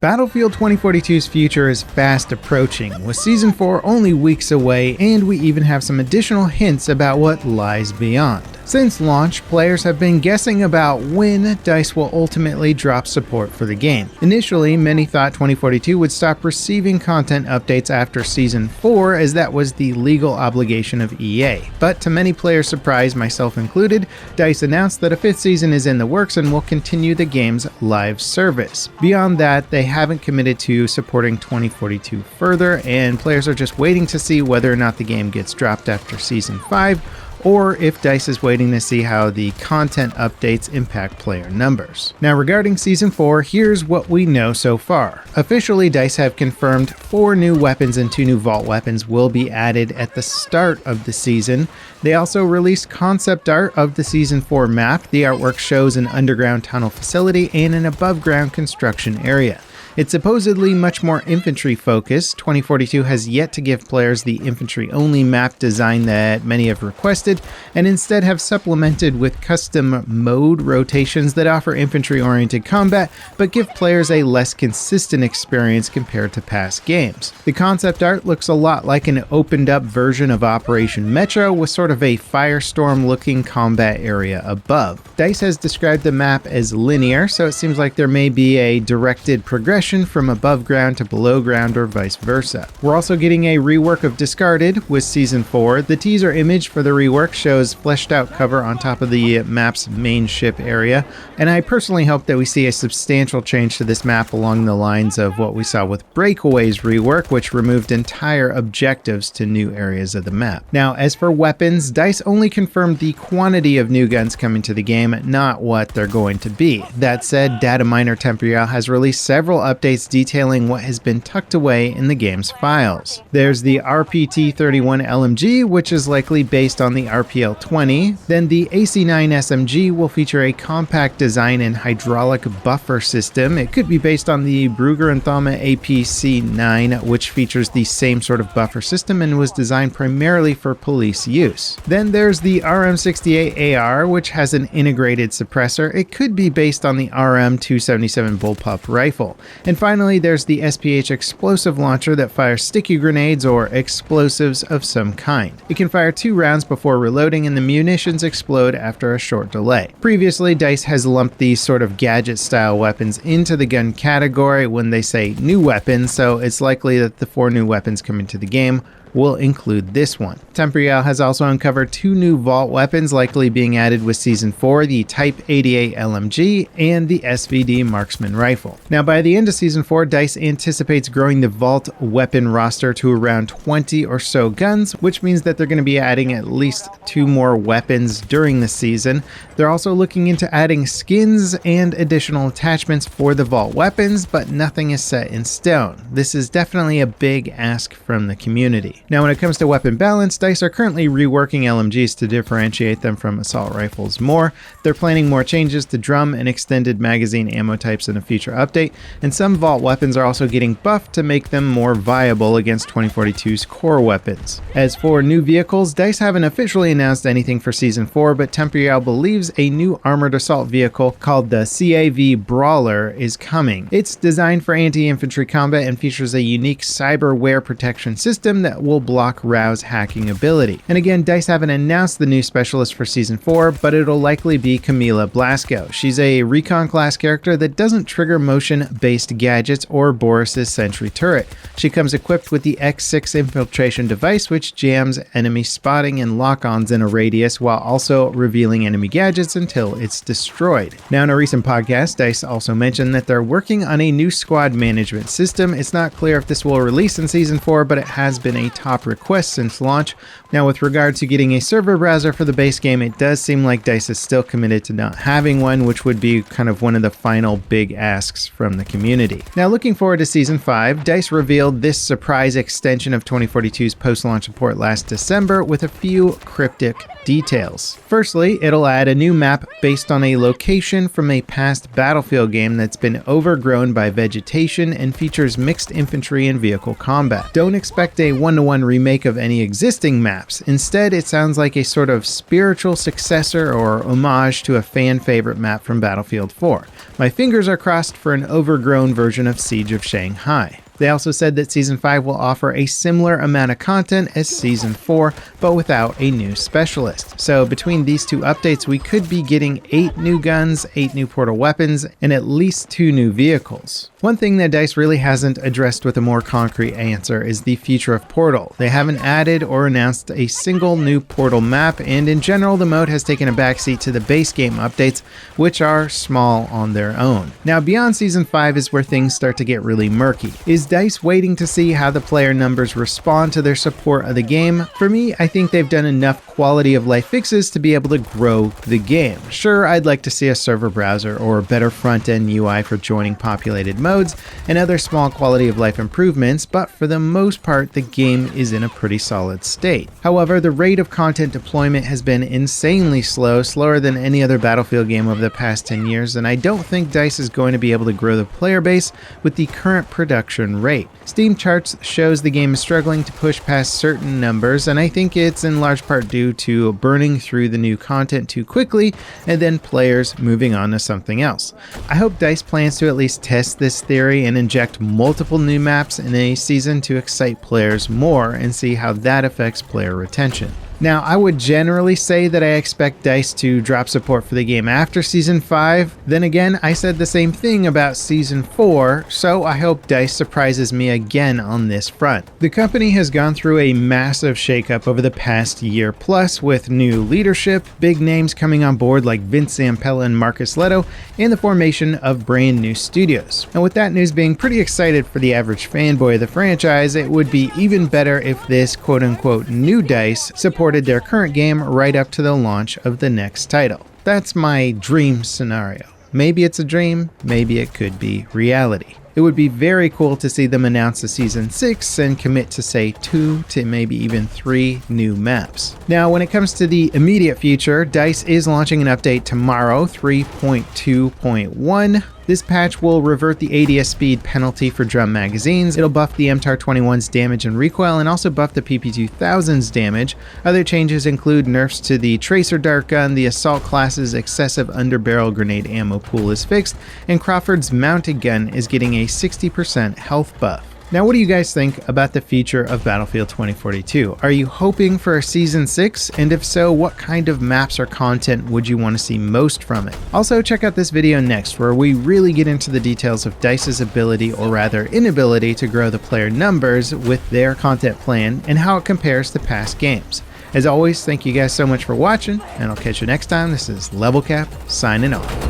Battlefield 2042's future is fast approaching, with Season 4 only weeks away, and we even have some additional hints about what lies beyond. Since launch, players have been guessing about when DICE will ultimately drop support for the game. Initially, many thought 2042 would stop receiving content updates after Season 4, as that was the legal obligation of EA. But to many players' surprise, myself included, DICE announced that a 5th season is in the works and will continue the game's live service. Beyond that, they haven't committed to supporting 2042 further, and players are just waiting to see whether or not the game gets dropped after Season 5, or if DICE is waiting to see how the content updates impact player numbers. Now, regarding Season 4, here's what we know so far. Officially, DICE have confirmed 4 new weapons and 2 new vault weapons will be added at the start of the season. They also released concept art of the Season 4 map. The artwork shows an underground tunnel facility and an above-ground construction area. It's supposedly much more infantry focused. 2042 has yet to give players the infantry-only map design that many have requested, and instead have supplemented with custom mode rotations that offer infantry-oriented combat, but give players a less consistent experience compared to past games. The concept art looks a lot like an opened-up version of Operation Metro, with sort of a firestorm-looking combat area above. DICE has described the map as linear, so it seems like there may be a directed progression from above ground to below ground or vice versa. We're also getting a rework of Discarded with Season 4. The teaser image for the rework shows fleshed out cover on top of the map's main ship area, and I personally hope that we see a substantial change to this map along the lines of what we saw with Breakaway's rework, which removed entire objectives to new areas of the map. Now, as for weapons, DICE only confirmed the quantity of new guns coming to the game, not what they're going to be. That said, data miner Temporal has released several updates detailing what has been tucked away in the game's files. There's the RPT-31 LMG, which is likely based on the RPL-20. Then the AC-9 SMG will feature a compact design and hydraulic buffer system. It could be based on the Brugger and Thoma APC-9, which features the same sort of buffer system and was designed primarily for police use. Then there's the RM68 AR, which has an integrated suppressor. It could be based on the RM277 bullpup rifle. And finally, there's the SPH explosive launcher that fires sticky grenades or explosives of some kind. It can fire 2 rounds before reloading, and the munitions explode after a short delay. Previously, DICE has lumped these sort of gadget-style weapons into the gun category when they say new weapons, so it's likely that the 4 new weapons coming to the game will include this one. Temporal has also uncovered 2 new vault weapons likely being added with Season 4, the Type 88 LMG and the SVD Marksman Rifle. Now, by the end of Season 4, DICE anticipates growing the vault weapon roster to around 20 or so guns, which means that they're going to be adding at least 2 more weapons during the season. They're also looking into adding skins and additional attachments for the vault weapons, but nothing is set in stone. This is definitely a big ask from the community. Now, when it comes to weapon balance, DICE are currently reworking LMGs to differentiate them from assault rifles more. They're planning more changes to drum and extended magazine ammo types in a future update, and some vault weapons are also getting buffed to make them more viable against 2042's core weapons. As for new vehicles, DICE haven't officially announced anything for Season 4, but Temporal believes a new armored assault vehicle called the CAV Brawler is coming. It's designed for anti-infantry combat and features a unique cyberware protection system that will block Rao's hacking ability. And again, DICE haven't announced the new specialist for Season 4, but it'll likely be Camila Blasco. She's a recon class character that doesn't trigger motion-based gadgets or Boris's sentry turret. She comes equipped with the X6 infiltration device, which jams enemy spotting and lock-ons in a radius while also revealing enemy gadgets until it's destroyed. Now, in a recent podcast, DICE also mentioned that they're working on a new squad management system. It's not clear if this will release in Season 4, but it has been a top request since launch. Now, with regard to getting a server browser for the base game, it does seem like DICE is still committed to not having one, which would be kind of one of the final big asks from the community. Now, looking forward to Season 5, DICE revealed this surprise extension of 2042's post-launch support last December with a few cryptic details. Firstly, it'll add a new map based on a location from a past Battlefield game that's been overgrown by vegetation and features mixed infantry and vehicle combat. Don't expect a 1-to-1 full-on remake of any existing maps. Instead, it sounds like a sort of spiritual successor or homage to a fan-favorite map from Battlefield 4. My fingers are crossed for an overgrown version of Siege of Shanghai. They also said that Season 5 will offer a similar amount of content as Season 4, but without a new specialist. So between these two updates, we could be getting 8 new guns, 8 new portal weapons, and at least 2 new vehicles. One thing that DICE really hasn't addressed with a more concrete answer is the future of Portal. They haven't added or announced a single new Portal map, and in general, the mode has taken a backseat to the base game updates, which are small on their own. Now, beyond Season 5 is where things start to get really murky. Is DICE waiting to see how the player numbers respond to their support of the game? For me, I think they've done enough quality of life fixes to be able to grow the game. Sure, I'd like to see a server browser or better front-end UI for joining populated modes and other small quality of life improvements, but for the most part, the game is in a pretty solid state. However, the rate of content deployment has been insanely slow, slower than any other Battlefield game over the past 10 years, and I don't think DICE is going to be able to grow the player base with the current production rate. Steam charts shows the game is struggling to push past certain numbers, and I think it's in large part due to burning through the new content too quickly and then players moving on to something else. I hope DICE plans to at least test this theory and inject multiple new maps in a season to excite players more and see how that affects player retention. Now, I would generally say that I expect DICE to drop support for the game after Season 5. Then again, I said the same thing about Season 4, so I hope DICE surprises me again on this front. The company has gone through a massive shakeup over the past year plus, with new leadership, big names coming on board like Vince Zampella and Marcus Leto, and the formation of brand new studios. And with that news being pretty excited for the average fanboy of the franchise, it would be even better if this quote-unquote new DICE supported their current game right up to the launch of the next title. That's my dream scenario. Maybe it's a dream, maybe it could be reality. It would be very cool to see them announce a Season 6 and commit to say 2 to maybe even 3 new maps. Now, when it comes to the immediate future, DICE is launching an update tomorrow, 3.2.1. This patch will revert the ADS speed penalty for drum magazines. It'll buff the MTAR-21's damage and recoil and also buff the PP2000's damage. Other changes include nerfs to the tracer dart gun, the assault class's excessive underbarrel grenade ammo pool is fixed, and Crawford's mounted gun is getting a 60% health buff. Now, what do you guys think about the future of Battlefield 2042? Are you hoping for a Season 6? And if so, what kind of maps or content would you want to see most from it? Also, check out this video next, where we really get into the details of DICE's ability, or rather inability, to grow the player numbers with their content plan and how it compares to past games. As always, thank you guys so much for watching, and I'll catch you next time. This is Level Cap, signing off.